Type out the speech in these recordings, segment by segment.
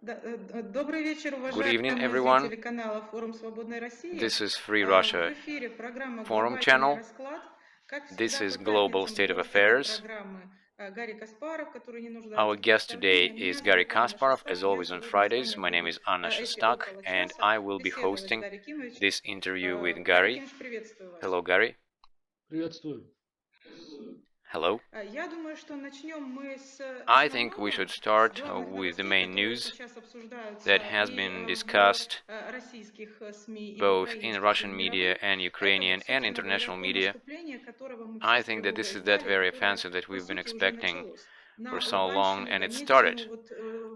Добрый вечер, Good evening, уважаемые everyone. зрители канала Форум Свободной России. This is Free В Russia эфире программа Forum «Глобальный channel. расклад». Как This всегда, is по Global пятницам State of гость этой Affairs. программы Гарри Каспаров, который не Our нуждается в guest today представлении. Меня is Garry зовут Анна Kasparov, Шестак. as Я always on сегодня с Fridays. вами My name буду is Anna эти Shostak, около and часа I will be беседовать с hosting Гарри Кимовичем. this interview with Гарри Garry. Кимович, приветствую вас. Hello, Garry. Приветствую. Hello. Я думаю, что начнем мы с I think we основного, should с start главных with the новостей, main которые news сейчас обсуждаются that has и been в discussed российских СМИ, и в both in украинских, и в Russian media мировых. and Это Ukrainian вот, and собственно говоря, international то media. наступление, которого мы все I с think that this тревогой is that ждали, very которое, offensive that по we've been сути, уже expecting началось for на so long, Луганщине, and it Донеччине. started. Вот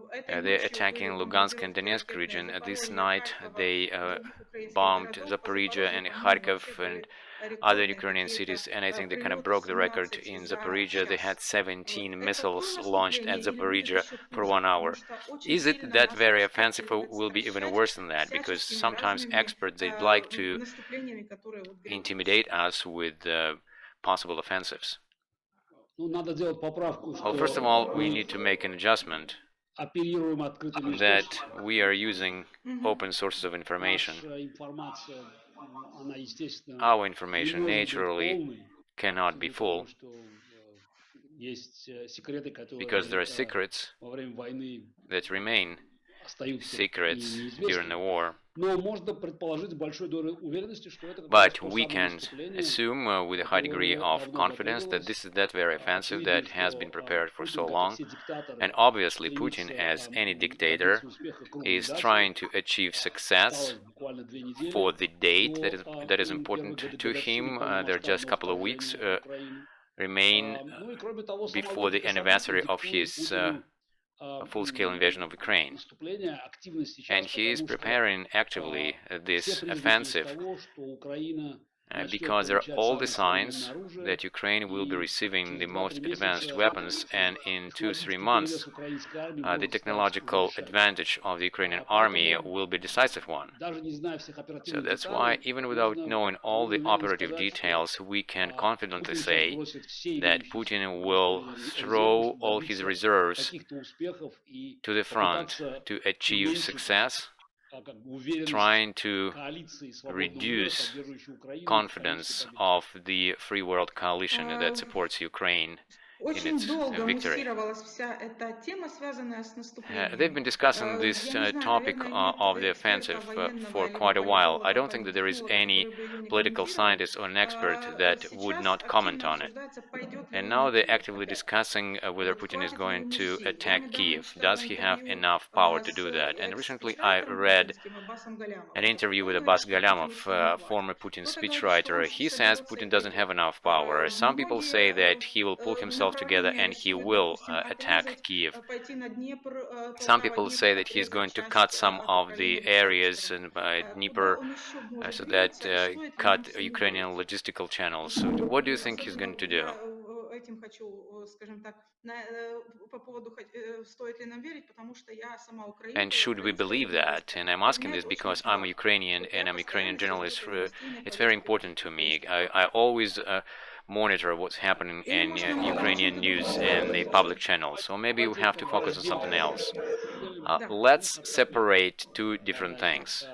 этой They're ночью были attacking Lugansk and бомбардировки Donetsk ракетные region. This Запорожья, night Харькова they и других украинских bombed городов. По Zaporizhia Запорожью, and по-моему, вообще Kharkov and были other рекордные Ukrainian какие-то cities, and I think they kind of прилеты, broke the record 17 in за Zaporizhia. They час. had Вот. 17 Это то missiles launched at наступление или будет Zaporizhia еще for хуже, one потому hour. что очень Is it сильно that нас very хотят offensive, or вот will be even стращать worse than that? Because всяческими sometimes разными experts, they'd like to наступлениями, которые вот грядут. intimidate us with possible offensives. Ну, надо делать поправку, Well, first of all, что we мы need to make an adjustment оперируем открытыми that источниками. we are using Мгм. open sources of information. Наша информация, она, естественно, Our не information может быть naturally полной, cannot be ввиду того, full что есть секреты, because there are которые secrets во время войны that remain остаются secrets during the неизвестными. war. Но можно предположить с большой долей уверенности, что это как раз But то we самое can наступление, assume with a high degree которое of давно confidence that готовилось. this is that very offensive Очевидно, that has been что prepared for Путин, so как и long. все диктаторы, And obviously, Putin, стремится as any добиться dictator, успеха крупной is дате. trying to achieve success Осталось буквально 2 for недели the date до that is первой important to годовщины him. There are just a полномасштабного couple of weeks вторжения в Украину. remain Ну и кроме того, сама before the логика событий anniversary of диктует his Путину full-scale invasion of Ukraine. наступление, активность And сейчас, he is потому что preparing actively все this признаки offensive того, что Украина начнет because there are получать all the самое современное signs оружие, that Ukraine will be и receiving через the most 2-3 advanced месяца weapons, and in 2-3 технологический months, перевес украинской армии the может стать уже technological решающим. advantage of the Ukrainian army Поэтому, will be decisive one. даже не зная всех So оперативных that's why, деталей, even without можно knowing all the уверенно operative сказать, что details, we can confidently Путин сейчас say бросит все that имеющиеся Putin в will резервы, throw чтобы all his добиться reserves каких-то успехов и to the front попытаться to achieve уменьшить success, как бы уверенность trying to коалиции свободного мира, reduce поддерживающей Украину в исторической confidence победе. of the free world coalition that supports Ukraine in Очень its долго victory. муссировалась вся эта тема, связанная с They've наступлением. been discussing Я this не знаю, topic наверное, нет of the эксперта offensive военного for или quite a while. I политолога, don't think that there is политтехнолога, any который бы ее не political комментировал. scientist or an expert that would Сейчас not comment активно on it. обсуждается, пойдет ли And он на now they're Киев actively опять. discussing whether Вот, Putin is хватит ли going ему to сил? Я attack недавно Kiev. читала Does he have интервью enough power to с do that? And recently I экс-спичрайтером read путинским Аббасом an Галямовым. interview with Он говорит, Abbas что Путину сил не Galyamov, хватит. former Putin Кто-то говорит, что он speechwriter. He says соберется и Putin doesn't пойдет. have enough power. Some people say that Многие he will pull himself together направления and he России, will допустим, attack отрезать, Kiev. пойти на Днепр, Some Полтава, people Днепр, say that he's отрезать going to cut часть some от of Украины the русскоязычной. areas in Куда Dnieper он еще может so that двинуться и стоит ли нам cut с ним Ukrainian говорить? logistical channels. Вот. So what do you И think he's особенно going to do? я этим хочу, скажем так, по поводу, стоит ли нам верить, потому что я сама And украинка и should we украинская believe that? журналистка. And I'm Для asking меня this это очень because I'm a важно, Ukrainian чтобы я and I'm a Ukrainian постоянно следила journalist. за новостями, It's very повесткой important to me. украинских I пабликов. always monitor what's happening Или, in может, нам говорить о Ukrainian чем-то news другом? and the public channels. So maybe we Давайте, have to focus on something разделим else. разделим Да. Let's отношения separate two на different этапе. things.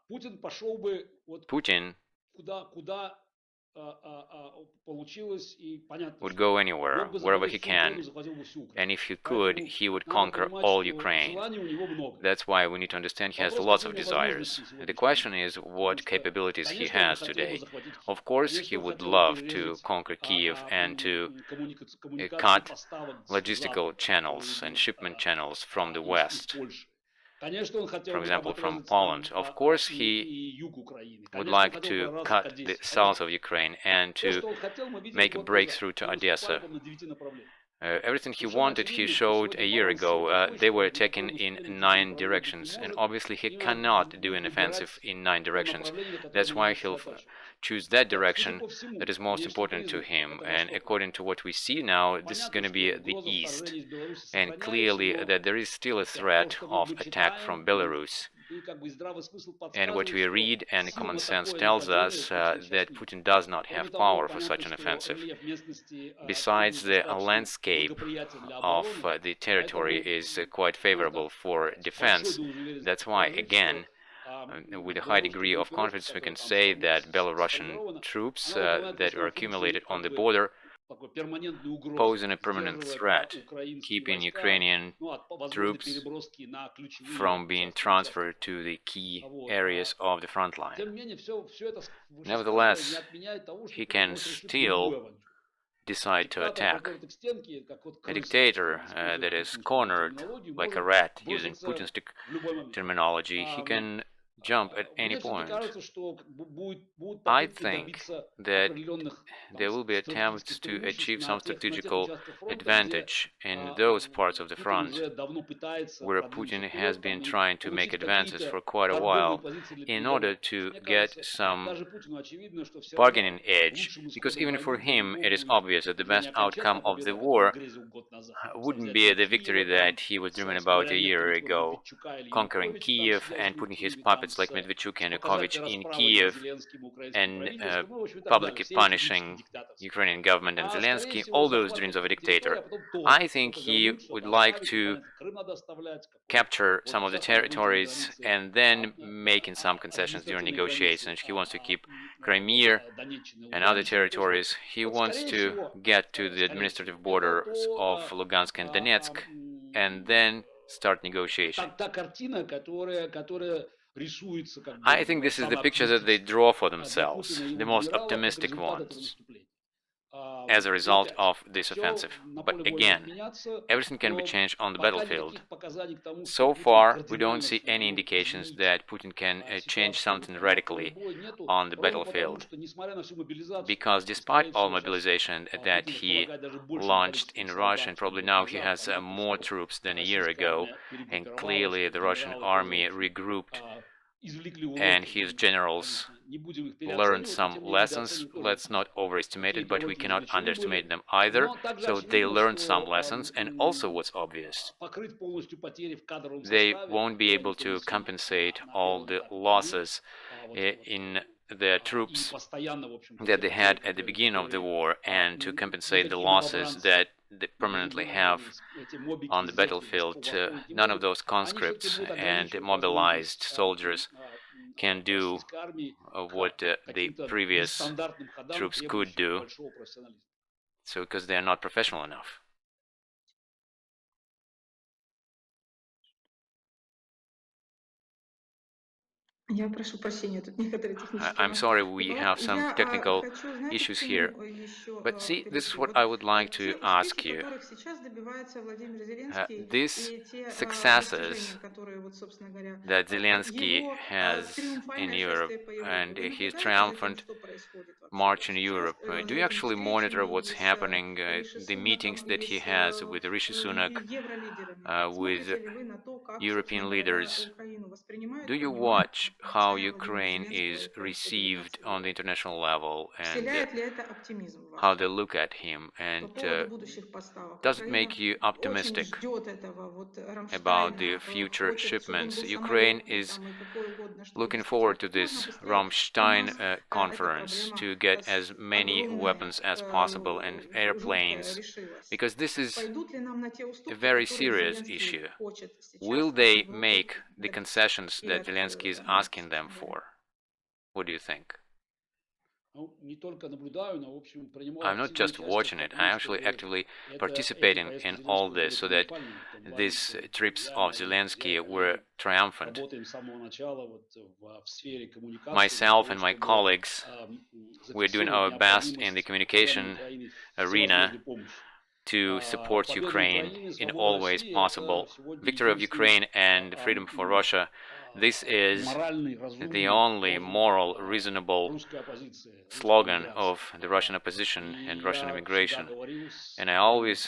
Путин пошел бы вот Putin куда получилось, и понятно, would что go мог anywhere, бы wherever захватить he всю Украину, can, захватил бы всю and Украину. if he could, Поэтому he would надо conquer понимать, all что Ukraine. желаний у него много. That's why we need to understand he has Вопрос, lots какие of у него desires. возможности The сегодняшнего question дня. is Потому what что, capabilities he конечно, он has хотел бы today. захватить Of Киев. course, he Конечно, он would хотел бы love to перерезать conquer Kiev and to коммуникации, cut поставок с logistical Запада, channels and shipment channels from the из West, Польши. Конечно, он for хотел бы там example, from отрезать Poland. Of course, и he юг Украины. would Конечно, он like хотел to прорваться к cut the Одессе. south Конечно. of Ukraine and То, to что он хотел, мы видели make a год назад. breakthrough to Он выступал Odessa. на 9 направлениях. Everything he Совершенно wanted, he очевидно, что showed a сегодня year баланс сил ago. такой, They were что attacking никакого in наступления в 9 9 направлениях быть не directions, and может. obviously he Именно cannot do будет an offensive выбирать in 9 то directions. направление, которое That's ему why будет he'll сосредотачиваться. choose that Судя direction по всему, that is most внешний important to признак– him. это And Восток. according to what we see now, this is Понятно, going to be что the угроза East. вторжения из Беларуси And сохраняется, clearly но that there is still a как threat просто of мы attack читаем from и Belarus. And what we read and common sense tells us that Putin does not have power for such an offensive. Besides, the landscape of the territory is quite favorable for defense. That's why, again, with a high degree of confidence, we can say that Belarusian troops that are accumulated on the border pose a permanent threat, keeping Ukrainian troops from being transferred to the key areas of the front line. Nevertheless, he can still decide to attack. A dictator that is cornered like a rat, using Putin's terminology, he can jump at any point. I think that there will be attempts to achieve some strategical advantage in those parts of the front where Putin has been trying to make advances for quite a while in order to get some bargaining edge, because even for him it is obvious that the best outcome of the war wouldn't be the victory that he was dreaming about a year ago, conquering Kiev and putting his puppets like Medvedchuk and Yanukovych in Kiev and publicly punishing Ukrainian government and Zelensky, all those dreams of a dictator. I think he would like to capture some of the territories and then making some concessions during negotiations. He wants to keep Crimea and other territories. He wants to get to the administrative borders of Lugansk and Donetsk and then start negotiations. I think this is the picture that they draw for themselves, the most optimistic ones, as a result of this offensive. But again, everything can be changed on the battlefield. So far, we don't see any indications that Putin can change something radically on the battlefield, because despite all mobilization that he launched in Russia, and probably now he has more troops than a year ago, and clearly the Russian army regrouped and his generals learned some lessons. Let's not overestimate it, but we cannot underestimate them either. So they learned some lessons, and also what's obvious, they won't be able to compensate all the losses in their troops that they had at the beginning of the war, and to compensate the losses that they permanently have on the battlefield. None of those conscripts and mobilized soldiers can do what the previous troops could do, so because they are not professional enough. Я прошу прощения, тут некоторые технические I'm sorry, моменты we бывают. have some Я technical хочу, знаете, к issues here. чему еще But see, this is перейти? what Вот I would like to те успехи, ask you. которых сейчас добивается Владимир Зеленский, These и те достижения, successes которые, вот, собственно говоря, that Zelensky его has in триумфальное Europe шествие по Европе. and Вы his наблюдаете за тем, triumphant что происходит вообще march вот in сейчас, Europe, do you за этими actually monitor встречами what's или с happening, Риши the meetings Сунаком, that или he с has with Rishi Sunak, евролидерами? with Смотрите ли вы на то, как, собственно European говоря, leaders? Украину Do воспринимают, you понимают, watch how включая Владимира Ukraine Зеленского is и Франциску received делегацию в on the Европе? international level, and Вселяет ли это оптимизм в how вас they look at him, по and поводу будущих поставок? does it Украина make you очень optimistic ждет этого вот about the Рамштайна, future хочет, чтобы он shipments? был Ukraine самолетный is там и какой угодно, чтобы looking действительно forward to как можно this быстрее. У Ramstein нас эта conference проблема to get as many огромная, weapons as possible and жуткая airplanes, решилась. because this is Пойдут ли нам на те a уступки, very которые serious Зеленский issue. хочет сейчас Will от they Европы make the добиться concessions или that от Zelensky is Америки, asking them собственно говоря? for? What do you think? Не только наблюдаю, но, в общем, принимал I'm not активное just участие, watching it, I'm потому что actually actively эти participating in поездки all Зеленского были this, so that триумфальными. В том плане, these что trips я of и Zelensky were коллеги triumphant. работаем с самого начала вот в сфере коммуникации для Myself того, and my чтобы colleagues, we're doing зафиксировать our best in the необходимость оказания communication Украине arena всевозможной помощи. to support Победа Ukraine Украины, in свобода all ways России — это possible. сегодня Victory of единственный Ukraine and freedom for Russia, this is моральный, the разумный only лозунг moral, reasonable русской оппозиции, русской slogan эмиграции. of the Russian opposition И and Russian я всегда immigration. говорил с And I always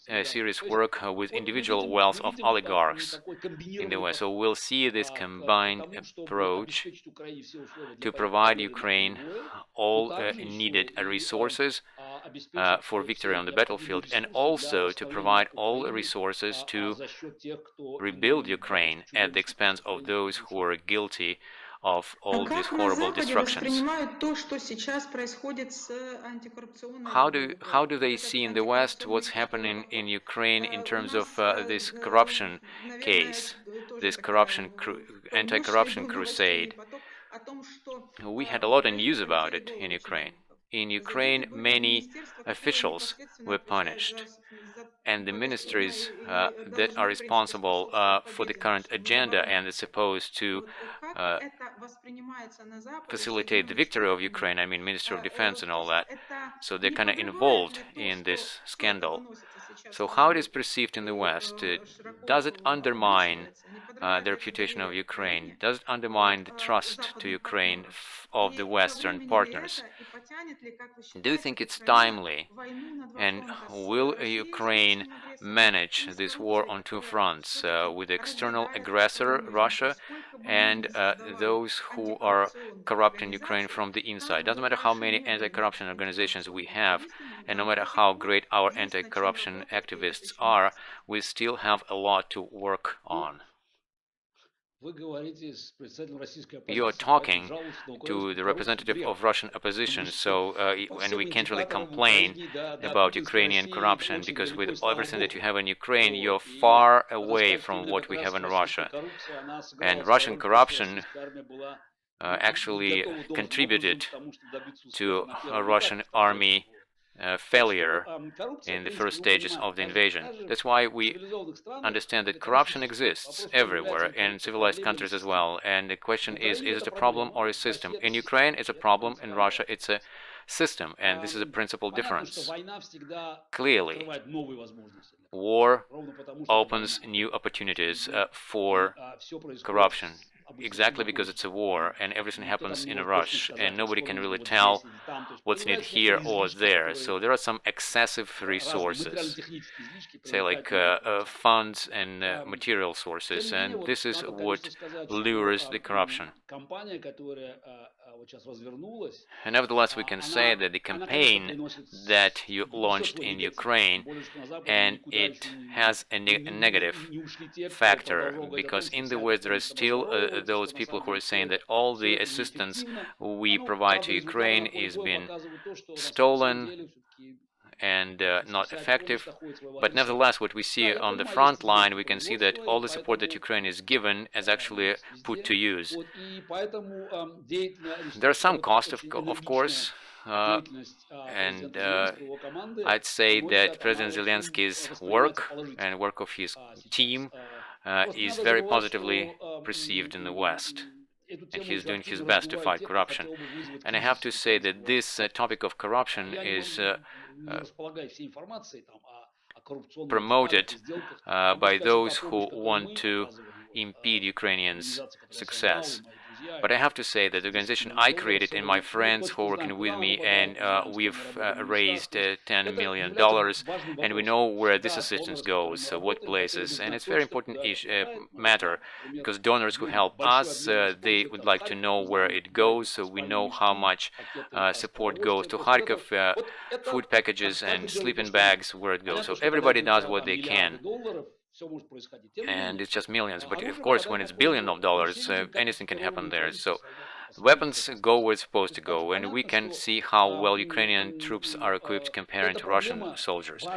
serious work with individual wealth of oligarchs in the West. So we'll see this combined approach to provide Ukraine all needed resources for victory on the battlefield, and also to provide all resources to rebuild Ukraine at the expense of those who are guilty of all these horrible destructions. How do they see in the West what's happening in Ukraine in terms of this corruption case, this anti-corruption crusade? We had a lot of news about it in Ukraine. In Ukraine, many officials were punished, and the ministries that are responsible for the current agenda and is supposed to facilitate the victory of Ukraine, I mean Minister of Defense and all that, so they're kind of involved in this scandal. So how it is perceived in the West, does it undermine the reputation of Ukraine? Does it undermine the trust to Ukraine of the Western partners? Do you think it's timely? And will Ukraine manage this war on two fronts, with the external aggressor, Russia, and those who are corrupting Ukraine from the inside? Doesn't matter how many anti-corruption organizations we have, and no matter how great our anti-corruption activists are, we still have a lot to work on. You are talking to the representative of Russian opposition, so and we can't really complain about Ukrainian corruption, because with everything that you have in Ukraine, you're far away from what we have in Russia. And Russian corruption actually contributed to a Russian army failure in the first stages of the invasion. That's why we understand that corruption exists everywhere, in civilized countries as well. And the question is it a problem or a system? In Ukraine, it's a problem. In Russia, it's a system. And this is a principal difference. Clearly, war opens new opportunities for corruption. Exactly because it's a war and everything happens in a rush and nobody can really tell what's needed here or there. So there are some excessive resources, say like funds and material sources, and this is what lures the corruption. And nevertheless, we can say that the campaign that you launched in Ukraine, and it has a negative factor, because in the West there are still those people who are saying that all the assistance we provide to Ukraine is being stolen and not effective. But nevertheless, what we see on the front line, we can see that all the support that Ukraine is given is actually put to use. There's some cost, of course, and I'd say that President Zelensky's work and work of his team is very positively perceived in the West, and he's doing his best to fight corruption. And I have to say that this topic of corruption is promoted by those who want to impede Ukrainians' success. But I have to say that the organization I created and my friends who are working with me, and we've raised $10 million, and we know where this assistance goes, what places, and it's a very important matter, because donors who help us, they would like to know where it goes, so we know how much support goes to Kharkiv, food packages and sleeping bags, where it goes. So everybody does what they can. And it's just millions, but of course when it's billions of dollars, anything can happen there. So weapons go where it's supposed to go, and we can see how well Ukrainian troops are equipped comparing to Russian soldiers.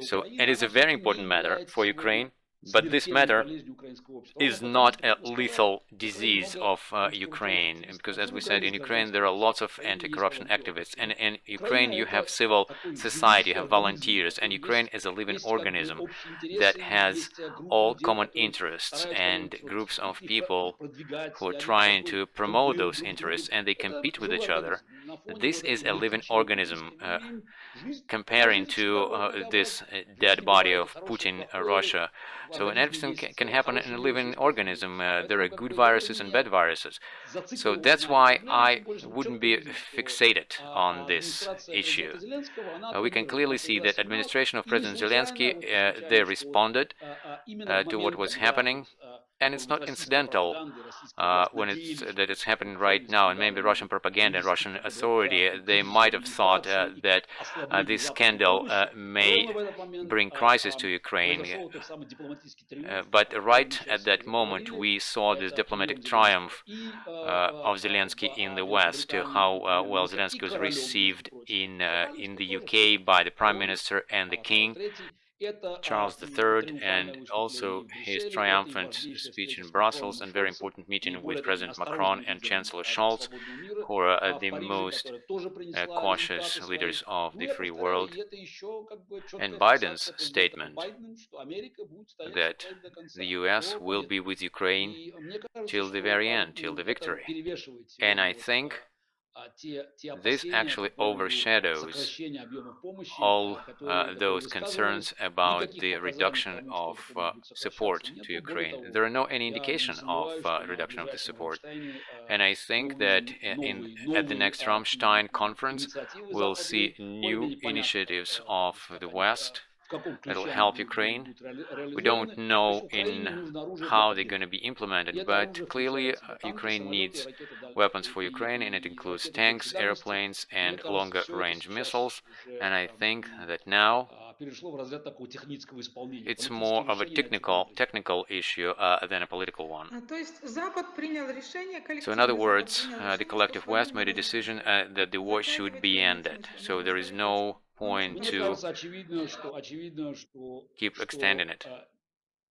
So it is a very important matter for Ukraine, but this matter is not a lethal disease of Ukraine, because as we said, in Ukraine there are lots of anti-corruption activists, and in Ukraine you have civil society, you have volunteers, and Ukraine is a living organism that has all common interests and groups of people who are trying to promote those interests, and they compete with each other. This is a living organism, comparing to this dead body of Putin, Russia. So everything can happen in a living organism. There are good viruses and bad viruses. So that's why I wouldn't be fixated on this issue. We can clearly see that administration of President Zelensky, they responded to what was happening, And it's not incidental when it's happening right now, and maybe Russian propaganda and Russian authority, they might have thought that this scandal may bring crisis to Ukraine. But right at that moment, we saw this diplomatic triumph of Zelensky in the West, how well Zelensky was received in the UK by the Prime Minister and the King, Charles III, and also his triumphant speech in Brussels and very important meeting with President Macron and Chancellor Scholz, who are the most cautious leaders of the free world, and Biden's statement that the US will be with Ukraine till the very end, till the victory. And I think this actually overshadows all those concerns about the reduction of support to Ukraine. There are no any indication of reduction of the support. And I think that at the next Rammstein conference, we'll see new initiatives of the West that will help Ukraine. We don't know in how they're going to be implemented, but clearly Ukraine needs weapons for Ukraine, and it includes tanks, airplanes, and longer-range missiles. And I think that now it's more of a technical issue than a political one. So in other words, the collective West made a decision that the war should be ended. So there is no point to keep extending it.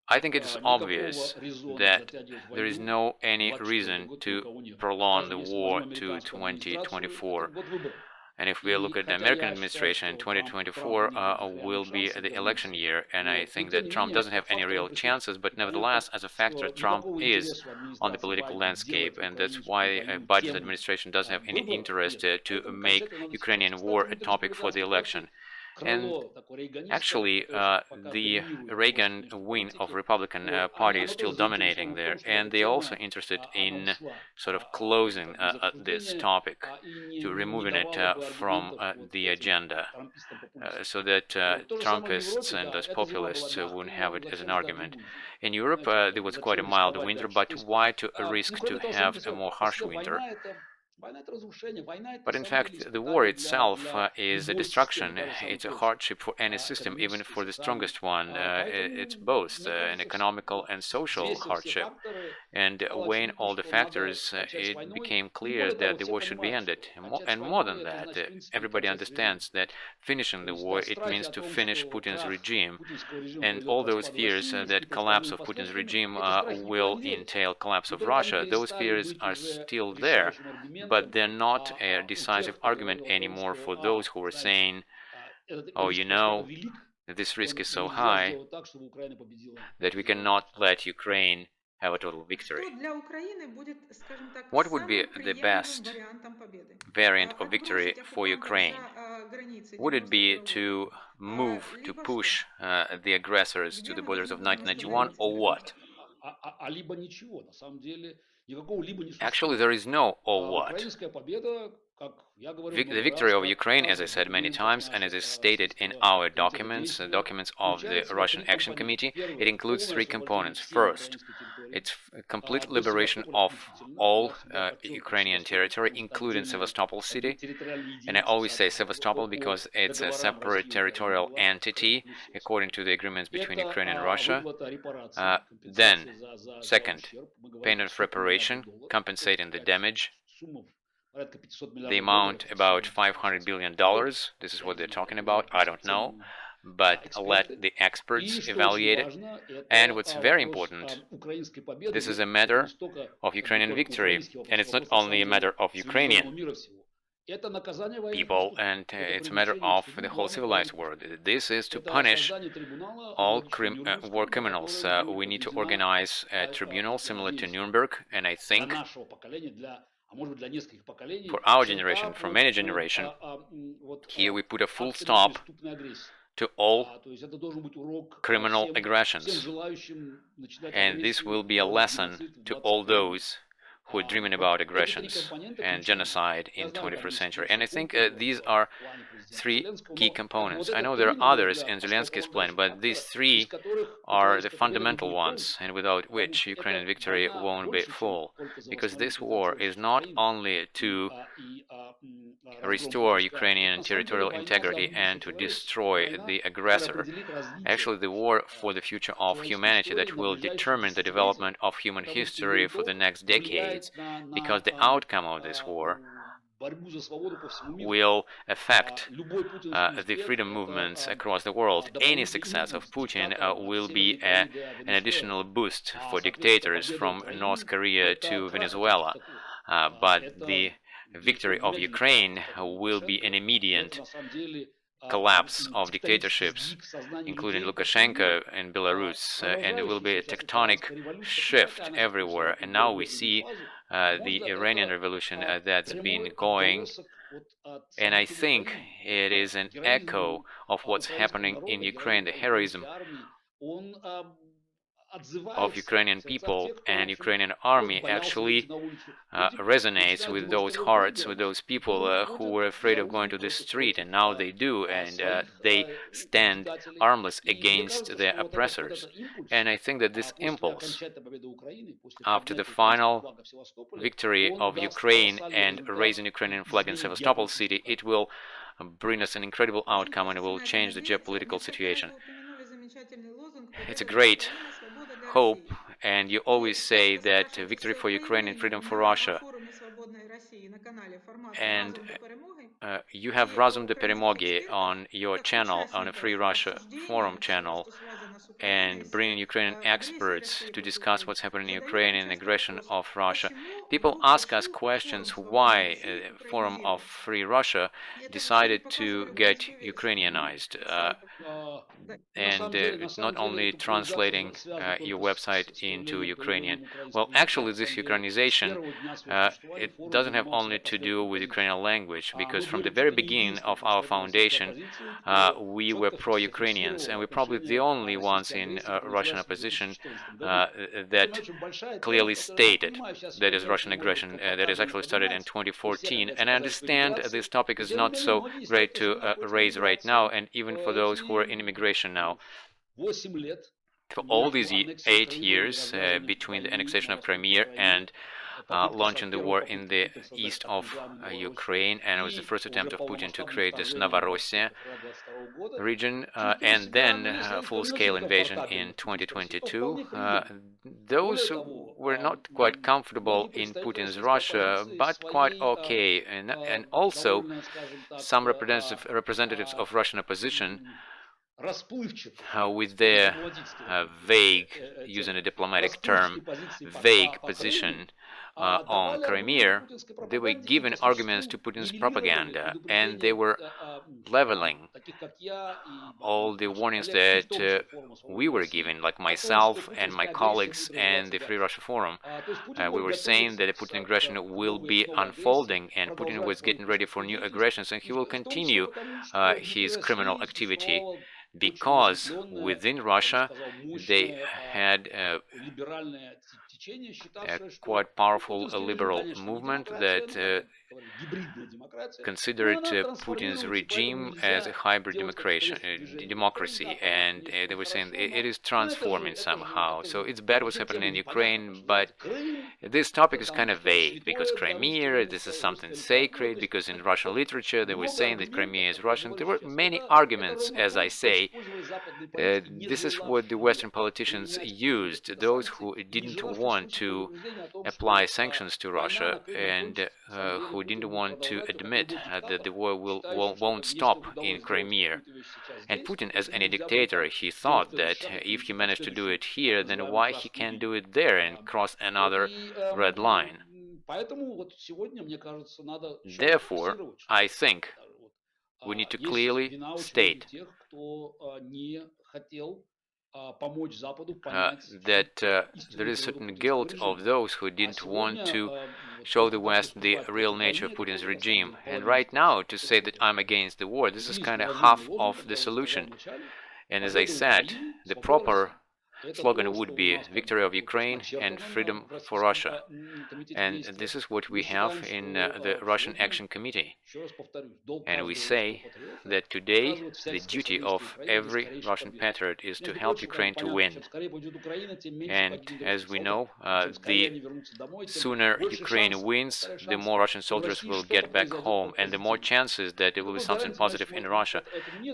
I think it is obvious that there is no any reason to prolong the war to 2024. And if we look at the American administration, 2024 will be the election year, and I think that Trump doesn't have any real chances, but nevertheless, as a factor, Trump is on the political landscape, and that's why Biden's administration doesn't have any interest to make Ukrainian war a topic for the election. And actually, the Reagan wing of Republican Party is still dominating there, and they're also interested in sort of closing this topic, to removing it from the agenda, so that Trumpists and those populists wouldn't have it as an argument. In Europe, there was quite a mild winter, but why to risk to have a more harsh winter? But in fact, the war itself is a destruction. It's a hardship for any system, even for the strongest one. It's both an economical and social hardship. And weighing all the factors, it became clear that the war should be ended. And more than that, everybody understands that finishing the war, it means to finish Putin's regime. And all those fears that collapse of Putin's regime will entail collapse of Russia, those fears are still there. But they're not a decisive argument anymore for those who are saying, oh, you know, this risk is so high that we cannot let Ukraine have a total victory. What would be the best variant of victory for Ukraine? Would it be to move, to push the aggressors to the borders of 1991, or what? Actually, there is no or what. The victory of Ukraine, as I said many times, and as is stated in our documents, the documents of the Russian Action Committee, it includes three components. First, it's complete liberation of all Ukrainian territory, including Sevastopol city. And I always say Sevastopol because it's a separate territorial entity according to the agreements between Ukraine and Russia. Then, second, payment of reparation, compensating the damage. The amount about $500 billion. This is what they're talking about. I don't know, but let the experts evaluate it. And what's very important, this is a matter of Ukrainian victory, and it's not only a matter of Ukrainian people, and it's a matter of the whole civilized world. This is to punish all war criminals. We need to organize a tribunal similar to Nuremberg, and I think for our generation, for many generations, here we put a full stop to all criminal aggressions. And this will be a lesson to all those who are dreaming about aggressions and genocide in 21st century. And I think these are three key components. I know there are others in Zelensky's plan, but these three are the fundamental ones, and without which Ukrainian victory won't be full. Because this war is not only to restore Ukrainian territorial integrity and to destroy the aggressor. Actually, the war for the future of humanity that will determine the development of human history for the next decades, because the outcome of this war will affect the freedom movements across the world. Any success of Putin will be an additional boost for dictators from North Korea to Venezuela. But the victory of Ukraine will be an immediate collapse of dictatorships, including Lukashenko in Belarus, and there will be a tectonic shift everywhere. And now we see the Iranian Revolution that's been going, and I think it is an echo of what's happening in Ukraine. The heroism of Ukrainian people and Ukrainian army actually resonates with those hearts, with those people who were afraid of going to the street, and now they do, and they stand armless against their oppressors. And I think that this impulse, after the final victory of Ukraine and raising Ukrainian flag in Sevastopol city, it will bring us an incredible outcome and it will change the geopolitical situation. It's a great hope, and you always say that victory for Ukraine and freedom for Russia. And you have Razum de Peremogi on your channel, on a Free Russia forum channel, and bringing Ukrainian experts to discuss what's happening in Ukraine and aggression of Russia. People ask us questions why Forum of Free Russia decided to get Ukrainianized. And not only translating your website into Ukrainian. Well, actually, this Ukrainization, it doesn't have only to do with Ukrainian language, because from the very beginning of our foundation, we were pro-Ukrainians, and we're probably the only ones in Russian opposition that clearly stated that is Russian aggression. That is actually started in 2014, and I understand this topic is not so great to raise right now, and even for those who are in immigration now. For all these 8 years between the annexation of Crimea and launching the war in the east of Ukraine, and it was the first attempt of Putin to create this Novorossiya region, and then full-scale invasion in 2022. Those were not quite comfortable in Putin's Russia, but quite okay, and also some representatives of Russian opposition with their vague, using a diplomatic term, vague position on Crimea, they were giving arguments to Putin's propaganda, and they were leveling all the warnings that we were giving, like myself and my colleagues and the Free Russia Forum. We were saying that the Putin aggression will be unfolding, and Putin was getting ready for new aggressions, and he will continue his criminal activity, because within Russia they had a quite powerful liberal movement that considered Putin's regime as a hybrid democracy, and they were saying it is transforming somehow. So it's bad what's happening in Ukraine, but this topic is kind of vague, because Crimea, this is something sacred, because in Russian literature they were saying that Crimea is Russian. There were many arguments, as I say. This is what the Western politicians used, those who didn't want to apply sanctions to Russia and who didn't want to admit that the war won't stop in Crimea. And Putin, as any dictator, he thought that if he managed to do it here, then why he can't do it there and cross another red line? Therefore, I think we need to clearly state that there is certain guilt of those who didn't want to show the West the real nature of Putin's regime. And right now, to say that I'm against the war, this is kind of half of the solution. And as I said, the proper slogan would be victory of Ukraine and freedom for Russia. And this is what we have in the Russian Action Committee. And we say that today the duty of every Russian patriot is to help Ukraine to win. And as we know, the sooner Ukraine wins, the more Russian soldiers will get back home, and the more chances that there will be something positive in Russia.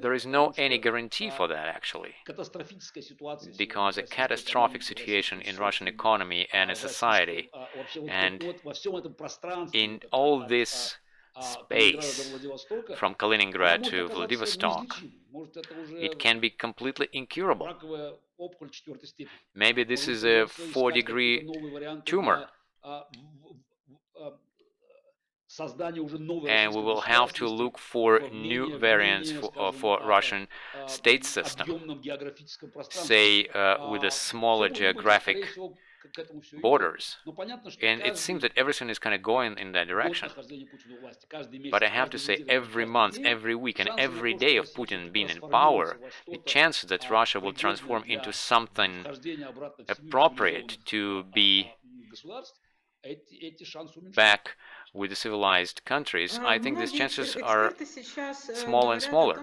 There is no any guarantee for that, actually, because a catastrophic situation in Russian economy and a society, and in all this space from Kaliningrad to Vladivostok, it can be completely incurable. Maybe this is a 4-degree tumor, and we will have to look for new variants for Russian state system, say with a smaller geographic borders. And it seems that everything is kind of going in that direction. But I have to say, every month, every week, and every day of Putin being in power, the chances that Russia will transform into something appropriate to be back with the civilized countries, I think these chances are smaller and smaller.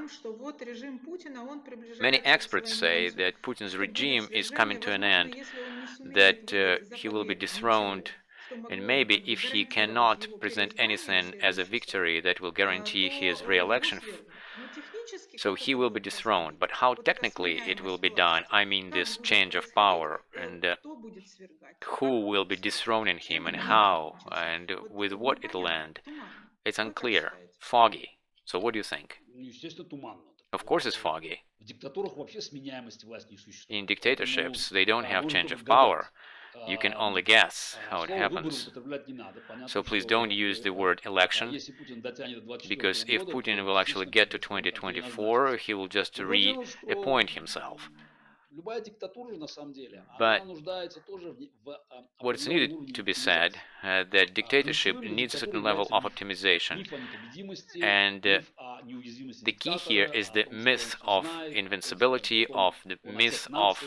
Many experts say that Putin's regime is coming to an end, that he will be dethroned, and maybe if he cannot present anything as a victory that will guarantee his re-election, so he will be dethroned. But how technically it will be done, I mean this change of power, and who will be dethroning him, and how, and with what it'll end, it's unclear, foggy. So what do you think? Of course it's foggy. In dictatorships, they don't have change of power. You can only guess how it happens. So please don't use the word election, because if Putin will actually get to 2024, he will just reappoint himself. But what's needed to be said, that dictatorship needs a certain level of optimization, and the key here is the myth of invincibility, of the myth of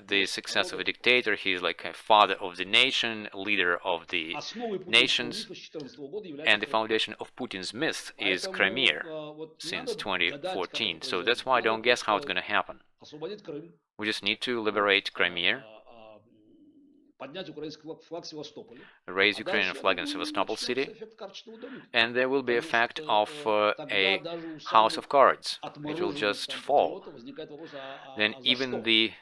the success of a dictator. He is like a father of the nation, leader of the nations, and the foundation of Putin's myth is Crimea since 2014. So that's why I don't guess how it's going to happen. We just need to liberate Crimea, raise Ukrainian flag in Sevastopol city, and there will be a fact of a house of cards. It will just fall. Then even the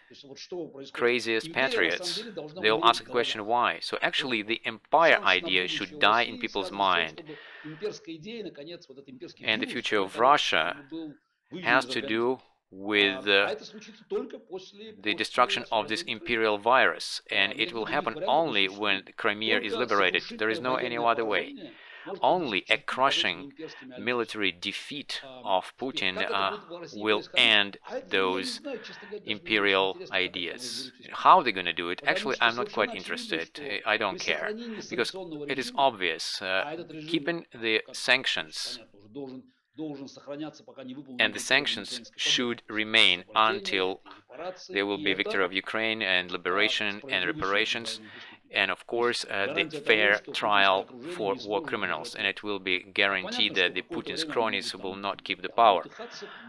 craziest patriots, they'll ask the question why. So actually the empire idea should die in people's mind. And the future of Russia has to do with the destruction of this imperial virus, and it will happen only when Crimea is liberated. There is no any other way. Only a crushing military defeat of Putin will end those imperial ideas. How they're going to do it, actually, I'm not quite interested. I don't care, because it is obvious. Keeping the sanctions, and the sanctions should remain until there will be victory of Ukraine and liberation and reparations, and of course the fair trial for war criminals, and it will be guaranteed that the Putin's cronies will not keep the power.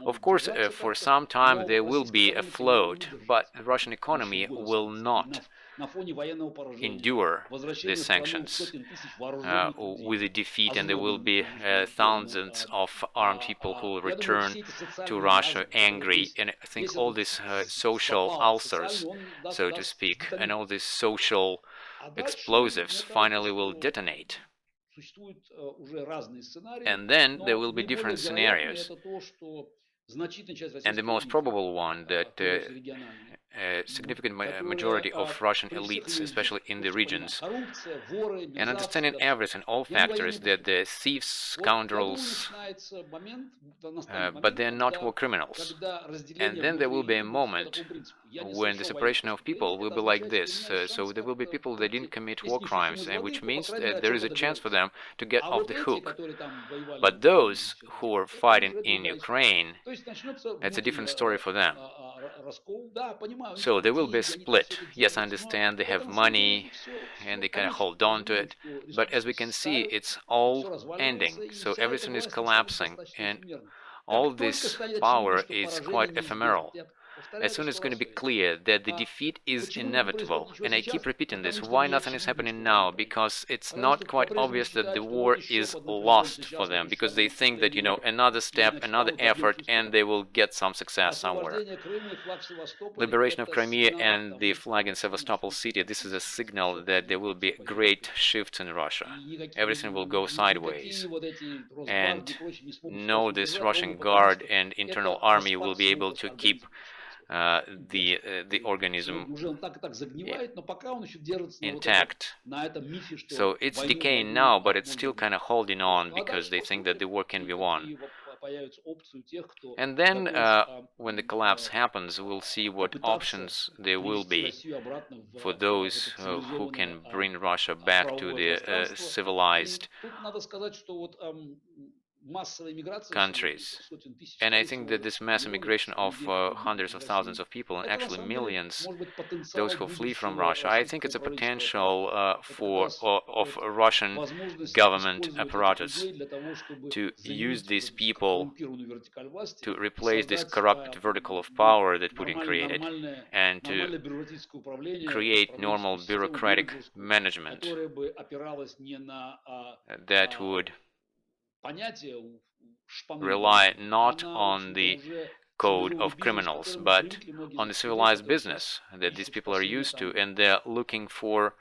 Of course, for some time there will be a float, but the Russian economy will not endure these sanctions with a defeat, and there will be thousands of armed people who will return to Russia angry, and I think all these social ulcers, so to speak, and all these social explosives finally will detonate. And then there will be different scenarios. And the most probable one, that a significant majority of Russian elites, especially in the regions, and understanding everything, all factors, that the thieves, scoundrels, but they're not war criminals. And then there will be a moment when the separation of people will be like this. So there will be people that didn't commit war crimes, and which means that there is a chance for them to get off the hook. But those who are fighting in Ukraine, that's a different story for them. So there will be a split. Yes, I understand they have money and they kind of hold on to it, but as we can see, it's all ending. So everything is collapsing, and all this power is quite ephemeral. As soon as it's going to be clear that the defeat is inevitable, and I keep repeating this, why nothing is happening now? Because it's not quite obvious that the war is lost for them, because they think that, another step, another effort, and they will get some success somewhere. Liberation of Crimea and the flag in Sevastopol city, this is a signal that there will be great shifts in Russia. Everything will go sideways, and no, this Russian Guard and internal army will be able to keep the organism intact. So it's decaying now, but it's still kind of holding on because they think that the war can be won. And then when the collapse happens, we'll see what options there will be for those who can bring Russia back to the civilized countries. And I think that this mass immigration of hundreds of thousands of people, and actually millions, those who flee from Russia, I think it's a potential of Russian government apparatus to use these people to replace this corrupt vertical of power that Putin created, and to create normal bureaucratic management that would rely not on the code of criminals, but on the civilized business that these people are used to, and they're looking for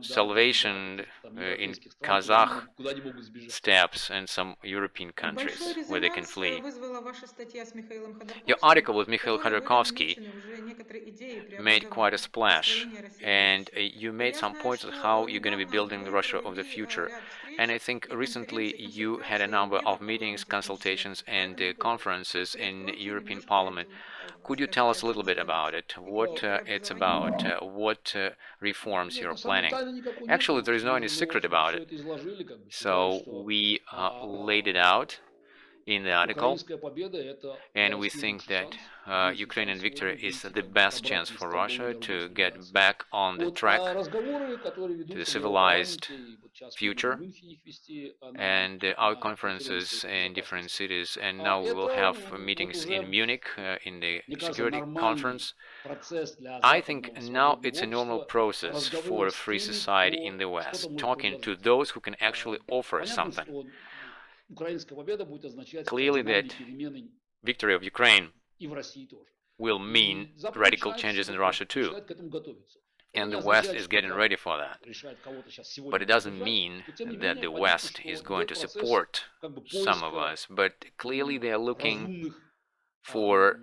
salvation in Kazakh steppes and some European countries where they can flee. Your article with Mikhail Khodorkovsky made quite a splash, and you made some points on how you're going to be building the Russia of the future. And I think recently you had a number of meetings, consultations, and conferences in European Parliament. Could you tell us a little bit about it? What it's about? What reforms you're planning? Actually, there is no any secret about it. So we laid it out in the article, and we think that Ukrainian victory is the best chance for Russia to get back on the track to the civilized future. And our conferences in different cities, and now we will have meetings in Munich in the security conference. I think now it's a normal process for a free society in the West, talking to those who can actually offer something. Clearly that victory of Ukraine will mean radical changes in Russia too, and the West is getting ready for that. But it doesn't mean that the West is going to support some of us, but clearly they are looking for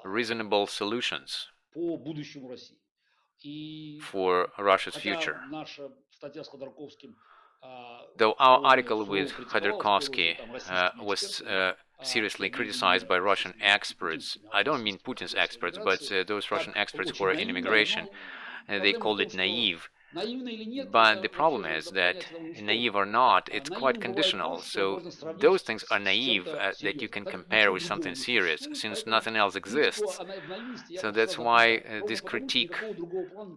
reasonable solutions for Russia's future. Though our article with Khodorkovsky was seriously criticized by Russian experts, I don't mean Putin's experts, but those Russian experts who are in immigration, they called it naive. But the problem is that, naive or not, it's quite conditional. So those things are naive that you can compare with something serious, since nothing else exists. So that's why this critique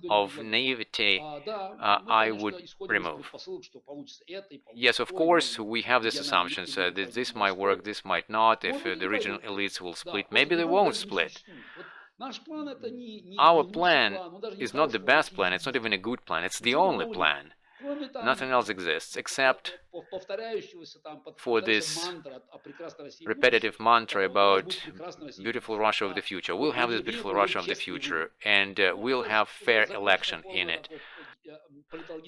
of naivety I would remove. Yes, of course, we have this assumption that this might work, this might not. If the regional elites will split, maybe they won't split. Our plan is not the best plan, it's not even a good plan, it's the only plan. Nothing else exists except for this repetitive mantra about beautiful Russia of the future. We'll have this beautiful Russia of the future, and we'll have fair election in it.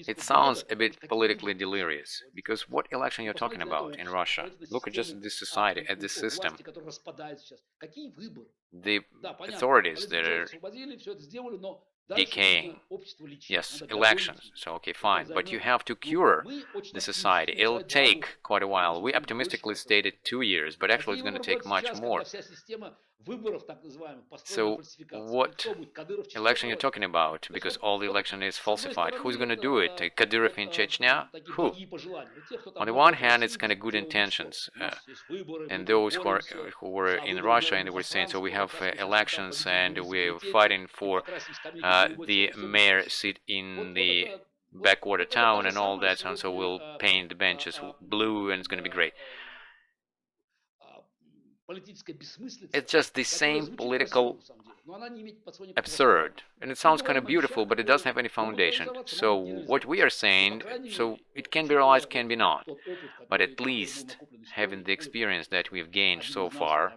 It sounds a bit politically delirious, because what election you're talking about in Russia? Look at just this society, at this system. The authorities that are decaying. Yes, elections. So, okay, fine. But you have to cure the society. It'll take quite a while. We optimistically stated 2 years, but actually it's going to take much more. So, what election you're talking about? Because all the election is falsified. Who's going to do it? Kadyrov in Chechnya? Who? On the one hand, it's kind of good intentions. And those who were in Russia and they were saying, so we have elections and we're fighting for the mayor seat in the backwater town and all that, and so we'll paint the benches blue and it's going to be great. It's just the same political absurd, and it sounds kind of beautiful, but it doesn't have any foundation. So what we are saying, so it can be realized, can be not, but at least having the experience that we've gained so far,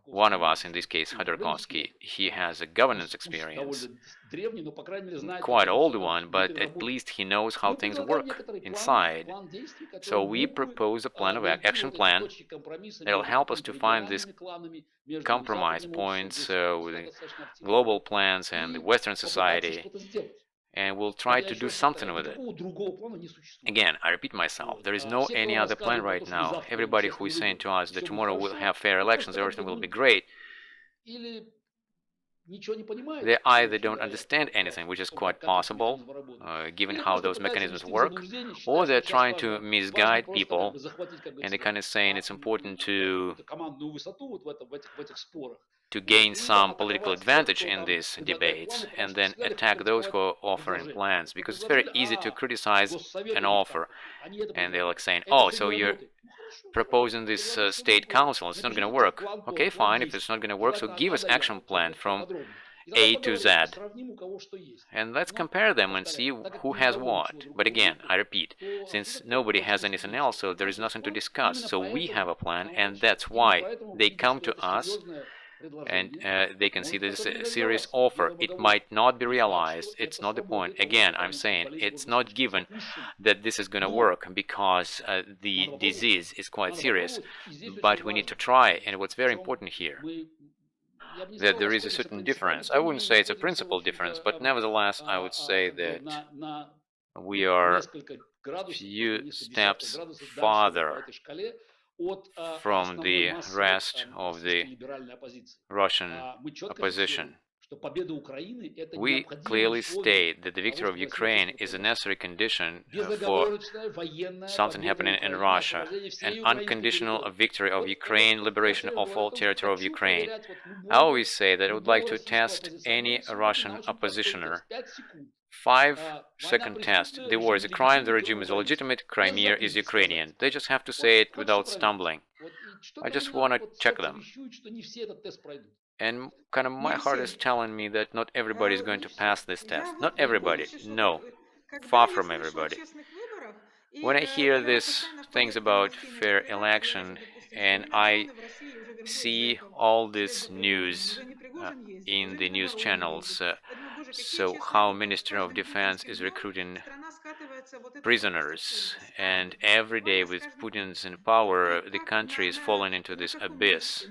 one of us, in this case Khodorkovsky, he has a governance experience, quite old one, but at least he knows how things work inside. So we propose a plan of action plan that'll help us to find these compromise points with the global plans and the Western society, and we'll try to do something with it. Again, I repeat myself, there is no any other plan right now. Everybody who is saying to us that tomorrow we'll have fair elections, everything will be great, they either don't understand anything, which is quite possible, given how those mechanisms work, or they're trying to misguide people, and they're kind of saying it's important to gain some political advantage in these debates, and then attack those who are offering plans, because it's very easy to criticize an offer, and they're like saying, oh, so you're proposing this state council, it's not going to work. Okay, fine, if it's not going to work, so give us action plan from A to Z, and let's compare them and see who has what. But again, I repeat, since nobody has anything else, so there is nothing to discuss, so we have a plan, and that's why they come to us, and they can see this serious offer. It might not be realized, it's not the point. Again, I'm saying it's not given that this is going to work, because the disease is quite serious, but we need to try. And what's very important here, that there is a certain difference. I wouldn't say it's a principal difference, but nevertheless I would say that we are few steps farther from the rest of the Russian opposition. We clearly state that the victory of Ukraine is a necessary condition for something happening in Russia. An unconditional victory of Ukraine, liberation of all territory of Ukraine. I always say that I would like to test any Russian oppositioner. 5-second test. The war is a crime, the regime is illegitimate, Crimea is Ukrainian. They just have to say it without stumbling. I just want to check them. And kind of my heart is telling me that not everybody is going to pass this test. Not everybody, no. Far from everybody. When I hear these things about fair election, and I see all this news in the news channels, so how Ministry of Defense is recruiting prisoners, and every day with Putin's in power, the country is falling into this abyss.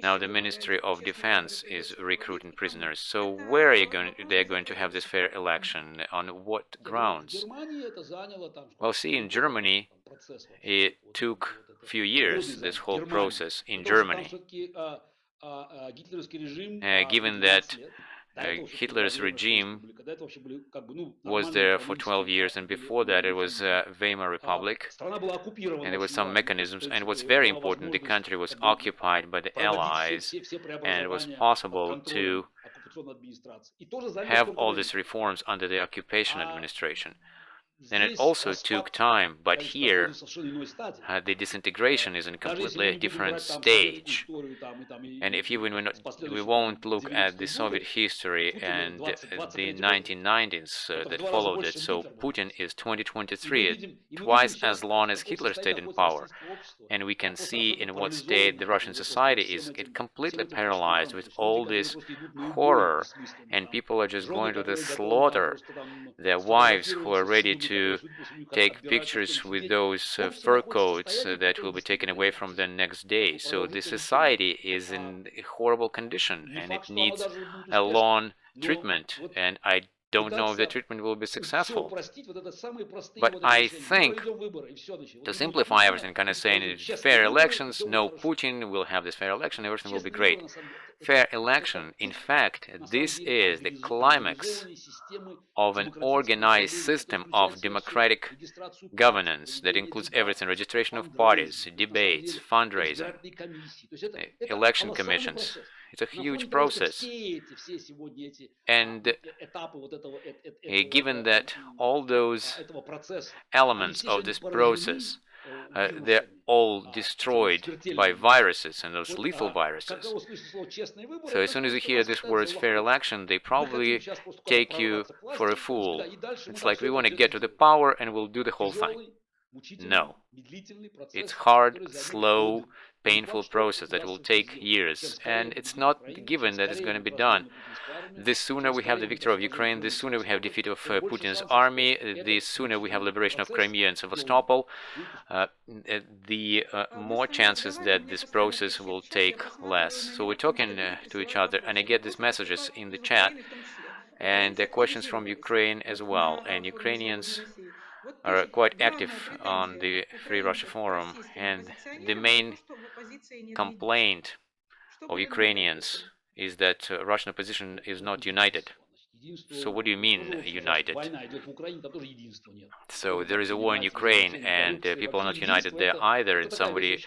Now the Ministry of Defense is recruiting prisoners. So where are they're going to have this fair election? On what grounds? Well, see, in Germany, it took a few years, this whole process in Germany. Given that Hitler's regime was there for 12 years, and before that it was Weimar Republic, and there were some mechanisms, and what's very important, the country was occupied by the Allies, and it was possible to have all these reforms under the occupation administration. And it also took time, but here the disintegration is in a completely different stage. And if we won't look at the Soviet history and the 1990s that followed it, so Putin is 2023, twice as long as Hitler stayed in power. And we can see in what state the Russian society is completely paralyzed with all this horror, and people are just going to the slaughter. Their wives who are ready to take pictures with those fur coats that will be taken away from them next day. So the society is in a horrible condition, and it needs a long treatment, вот and I don't know if the пытаться treatment will be все successful. упростить, вот это самые простые But вот эти I решения. Ну, think, проведем выборы, и все, значит. Вот to не будет simplify Путина, everything, kind of значит, saying проведем честные fair выборы, и elections, все будет no хорошо. Putin, we'll have this fair election, everything will be Честные выборы, great. на самом деле, Fair это election, in пик, fact, на самом this деле, is the climax организованной системы of an демократического organized управления, system который включает of в себя всё. democratic Регистрацию партий, governance that проведение includes дебатов, everything: registration of parties, фандрейзинг, на самом debates, деле, fundraising, избирательные комиссии. То есть это election колоссальный commissions. процесс. It's a На фоне huge того, что process. все сегодня эти And этапы вот given that all those этого процесса, они elements все of сегодня this поражены process, they're вирусами, all destroyed by смертельными вирусами. viruses and those Вот lethal когда viruses. услышите слово «честные выборы», So as это soon as you значит, что hear нас this считают за word fair лохов. election, they Мы хотим probably сейчас просто куда-то take you прорваться к for a власти, fool. и дальше мы It's там like все we это want to get обязательно to the сделаем. power and we'll do the whole thing. Тяжелый, мучительный, No. медлительный It's процесс, hard, который займет slow, годы. И не painful факт, что process that will удастся это take сделать. years, Чем скорее and мы it's победим not Украину, чем given that it's скорее going to будет be done. разгромлена путинская армия, The sooner чем we have скорее the мы victory of досаждаем Ukraine, the Крыму и sooner we have Севастополю, defeat of тем больше Putin's шансов, army, что the этот sooner we have мучительный liberation of процесс Crimea and долгий Sevastopol, будет успешным. the Вы more со мной chances разговариваете, that мне this постоянно process пишут will в чате, я take less. просматриваю на So we're него, потому что talking люди to each присылают other, and I вопросы. get these Вопросы messages поступают in the из chat, Украины в том числе. and Украинцы questions from активизировались Ukraine as вот well. на And форуме «Свободной Ukrainians России». Вот are пишут, quite active главная on претензия the Free Russia украинцев к forum, российским and the оппозиционерам это то, main что в оппозиции нет единства. complaint Что of вы добавляете к Ukrainians этому? is that Russian opposition is not united. So what do you mean united? Война идет в Украине, там тоже единства нет. So there is a war in Ukraine, and people are not united there either, and somebody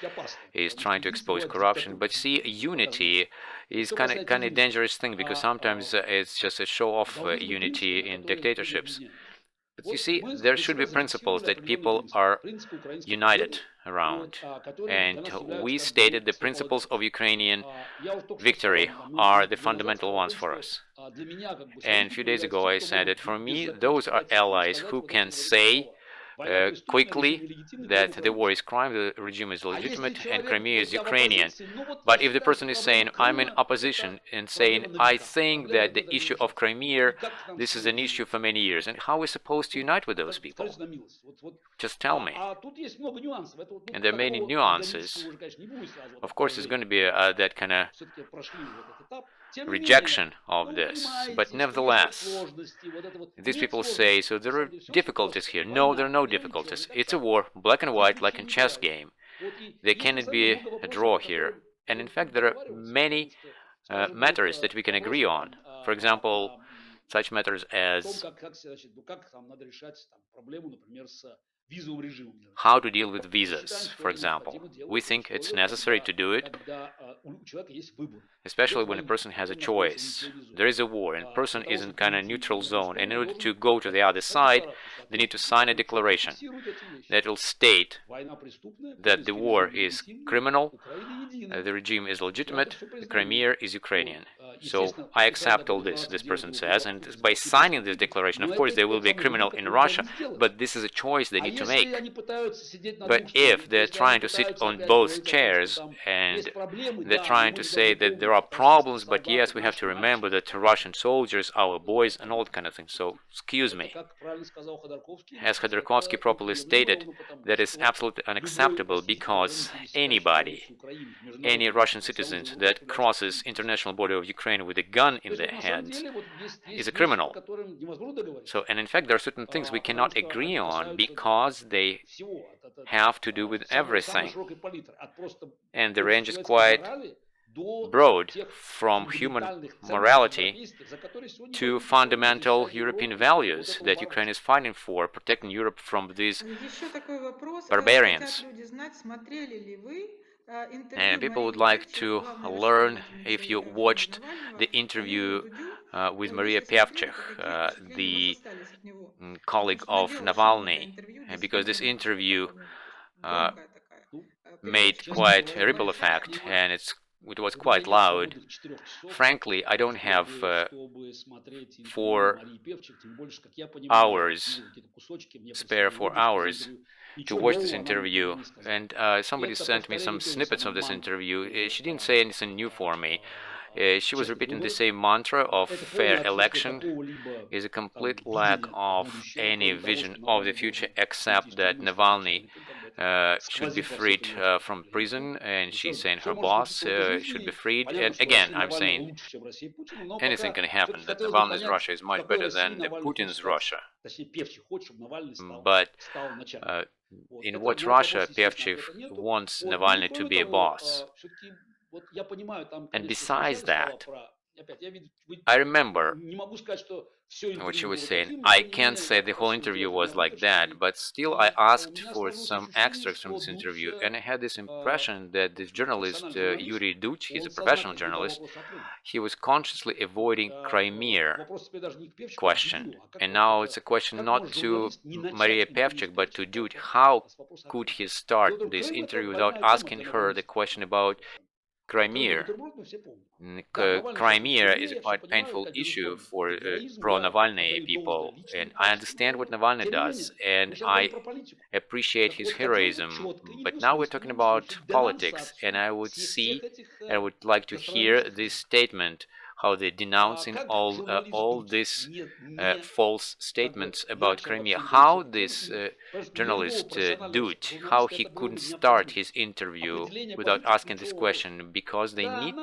is trying to expose corruption. But see, unity is kind of dangerous thing, because sometimes it's just a show off unity in dictatorships. But you see, there should be principles that people are united around. And we stated the principles of Ukrainian victory are the fundamental ones for us. And a few days ago I said that for me, those are allies who can say quickly that the war is crime, the regime is legitimate, and Crimea is Ukrainian. But if the person is saying, I'm in opposition, and saying, I think that the issue of Crimea, this is an issue for many years, and how are we supposed to unite with those people? Just tell me. And there are many nuances. Of course, it's going to be that kind of rejection of this, but nevertheless, these people say, so there are difficulties here. No, there are no difficulties. It's a war, black and white, like in chess game. There cannot be a draw here. And in fact, there are many matters that we can agree on. For example, such matters as how to deal with visas, for example. We think it's necessary to do it, especially when a person has a choice. There is a war, and a person is in kind of neutral zone, and in order to go to the other side, they need to sign a declaration that will state that the war is criminal, the regime is legitimate, the Crimea is Ukrainian. So I accept all this person says, and by signing this declaration, of course, they will be a criminal in Russia, but this is a choice they need to make. But if they're trying to sit on both chairs, and they're trying to say that there are problems, but yes, we have to remember that Russian soldiers, our boys, and all kind of things. So, excuse me. As Khodorkovsky properly stated, that is absolutely unacceptable, because anybody, any Russian citizen that crosses international border of Ukraine with a gun in their hands is a criminal. So, and in fact, there are certain things we cannot agree on because they have to do with everything. And the range is quite broad, from human morality to fundamental European values that Ukraine is fighting for, protecting Europe from these barbarians. And people would like to learn if you watched the interview with Maria Pevchik, the colleague of Navalny, because this interview made quite a ripple effect, and it was quite loud. Frankly, I don't have 4 hours, spare 4 hours to watch this interview, and somebody sent me some snippets of this interview. She didn't say anything new for me. She was repeating the same mantra of fair election is a complete lack of any vision of the future, except that Navalny should be freed from prison, and she's saying her boss should be freed. And again, I'm saying anything can happen, that Navalny's Russia is much better than the Putin's Russia. But in what Russia Pevchev wants Navalny to be a boss. And besides that, I remember what she was saying. I can't say the whole interview was like that, but still I asked for some extracts from this interview, and I had this impression that this journalist, Yuri Duch, he's a professional journalist, he was consciously avoiding Crimea question. And now it's a question not to Maria Pevchik, but to Duch. How could he start this interview without asking her the question about Crimea? Crimea is a quite painful issue for pro-Navalny people, and I understand what Navalny does, and I appreciate his heroism, but now we're talking about politics, and I would like to hear this statement, how they're denouncing all these false statements about Crimea. How this journalist Duch, how he couldn't start his interview without asking this question, because they need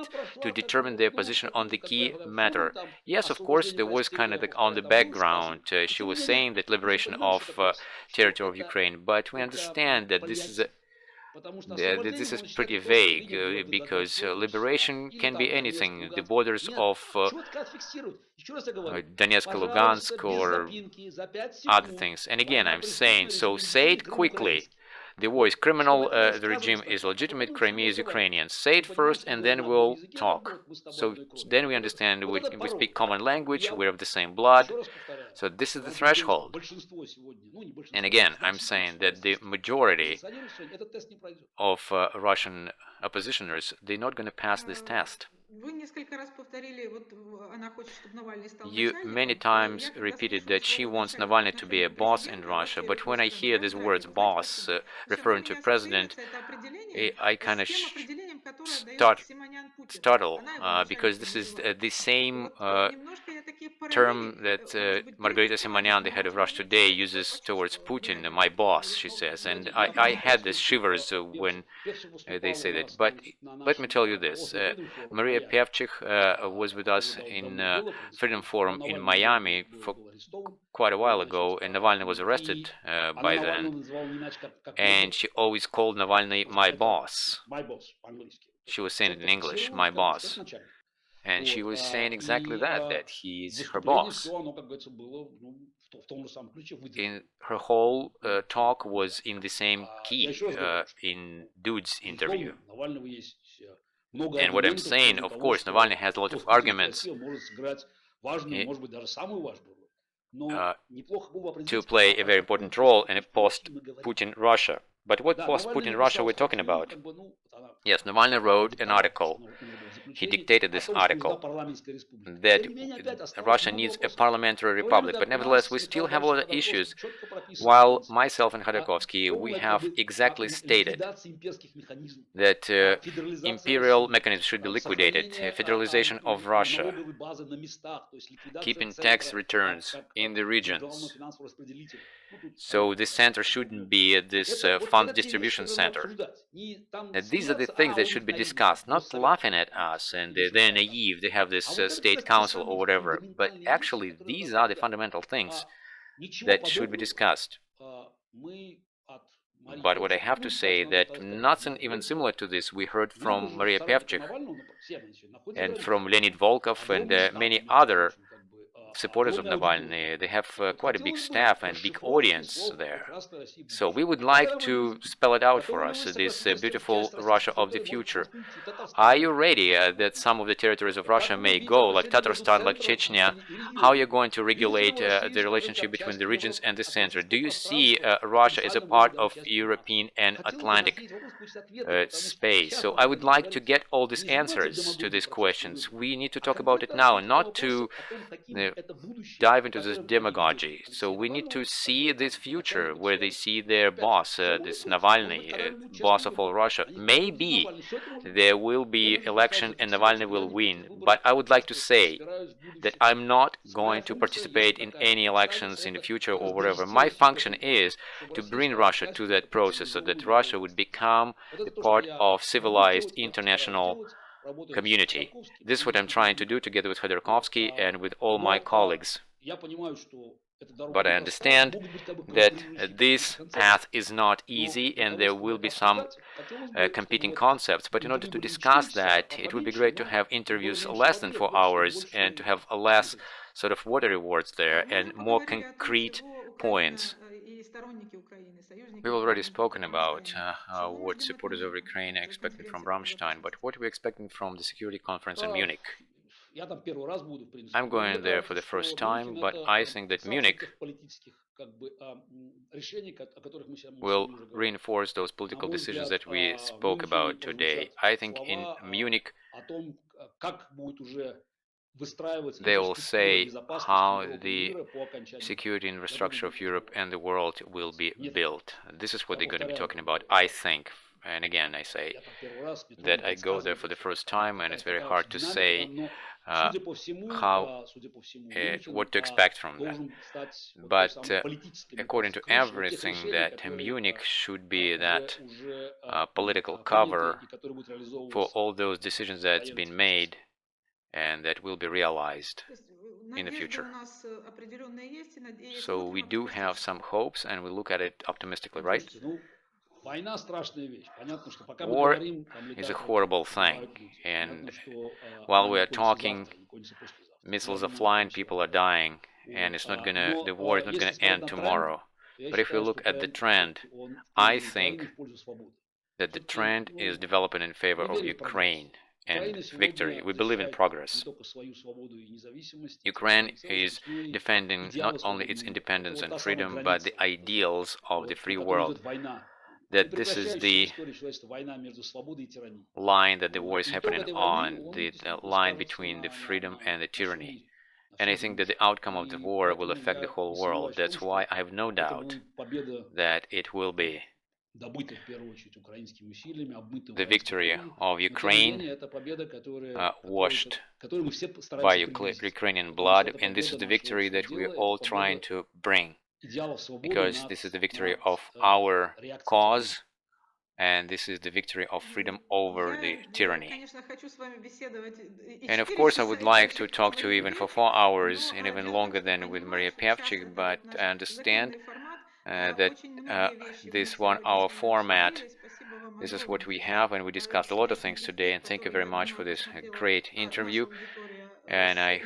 to determine their position on the key matter. Yes, of course, there was kind of on the background, she was saying that liberation of territory of Ukraine, but we understand that this is pretty vague, because liberation can be anything, the borders of Donetsk, Lugansk, or other things. And again, I'm saying, so say it quickly. The war is criminal, the regime is legitimate, Crimea is Ukrainian. Say it first, and then we'll talk. So then we understand, we speak common language, we're of the same blood. So this is the threshold. And again, I'm saying that the majority of Russian oppositioners, they're not going to pass this test. You many times repeated that she wants Navalny to be a boss in Russia, but when I hear these words boss referring to president, I kind of startle, because this is the same term that Margarita Simonyan, the head of Russia Today, uses towards Putin, my boss, she says. And I had this shivers when they say that. But let me tell you this. Maria Pevchik was with us in Freedom Forum in Miami for quite a while ago, and Navalny was arrested by then. And she always called Navalny my boss. She was saying it in English, my boss. And she was saying exactly that he is her boss. In her whole talk was in the same key in Dude's interview. And what I'm saying, of course, Navalny has a lot of arguments to play a very important role in a post-Putin Russia. But what post-Putin Russia we're talking about? Yes, Navalny wrote an article. He dictated this article that Russia needs a parliamentary republic, but nevertheless we still have a lot of issues. While myself and Khodorkovsky, we have exactly stated that imperial mechanisms should be liquidated, federalization of Russia, keeping tax returns in the regions. So this center shouldn't be this fund distribution center. And these are the things that should be discussed, not laughing at us and they're naive, they have this state council or whatever, but actually these are the fundamental things that should be discussed. But what I have to say that nothing even similar to this we heard from Maria Pevchik and from Leonid Volkov and many other supporters of Navalny. They have quite a big staff and big audience there. So we would like to spell it out for us, this beautiful Russia of the future. Are you ready that some of the territories of Russia may go, like Tatarstan, like Chechnya? How are you going to regulate the relationship between the regions and the center? Do you see Russia as a part of European and Atlantic space? So I would like to get all these answers to these questions. We need to talk about it now, not to dive into this demagogy. So we need to see this future where they see their boss, this Navalny, boss of all Russia. Maybe there will be election and Navalny will win, but I would like to say that I'm not going to participate in any elections in the future or whatever. My function is to bring Russia to that process so that Russia would become a part of civilized international community. This is what I'm trying to do together with Khodorkovsky and with all my colleagues. But I understand that this path is not easy and there will be some competing concepts. But in order to discuss that, it would be great to have interviews less than 4 hours and to have less sort of watery words there and more concrete points. We've already spoken about what supporters of Ukraine are expecting from Rammstein, but what are we expecting from the security conference in Munich? I'm going there for the first time, but I think that Munich will reinforce those political decisions that we spoke about today. I think in Munich they will say how the security infrastructure of Europe and the world will be built. This is what they're going to be talking about, I think. And again, I say that I go there for the first time, and it's very hard to say what to expect from that. But according to everything, that Munich should be that political cover for all those decisions that's been made and that will be realized in the future. So we do have some hopes and we look at it optimistically, right? War is a horrible thing, and while we are talking, missiles are flying, people are dying, and the war is not gonna end tomorrow. But if we look at the trend, I think that the trend is developing in favor of Ukraine and victory. We believe in progress. Ukraine is defending not only its independence and freedom, but the ideals of the free world. That this is the line that the war is happening on, the line between the freedom and the tyranny. And I think that the outcome of the war will affect the whole world. That's why I have no doubt that it will be the victory of Ukraine, washed by Ukrainian blood, and this is the victory that we are all trying to bring, because this is the victory of our cause, and this is the victory of freedom over the tyranny. And of course I would like to talk to you even for 4 hours and even longer than with Maria Pevchik, but I understand that this 1 hour format, this is what we have, and we discussed a lot of things today, and thank you very much for this great interview, and I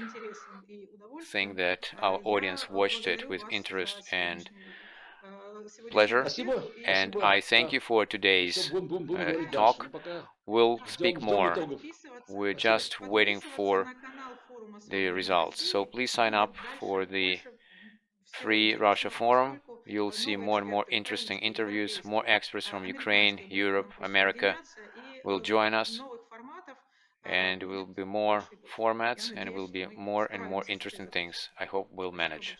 think that our audience watched it with interest and pleasure, and I thank you for today's talk. We'll speak more. We're just waiting for the results. So please sign up for the Free Russia Forum. You'll see more and more interesting interviews. More experts from Ukraine, Europe, America will join us, and will be more formats, and will be more and more interesting things. I hope we'll manage.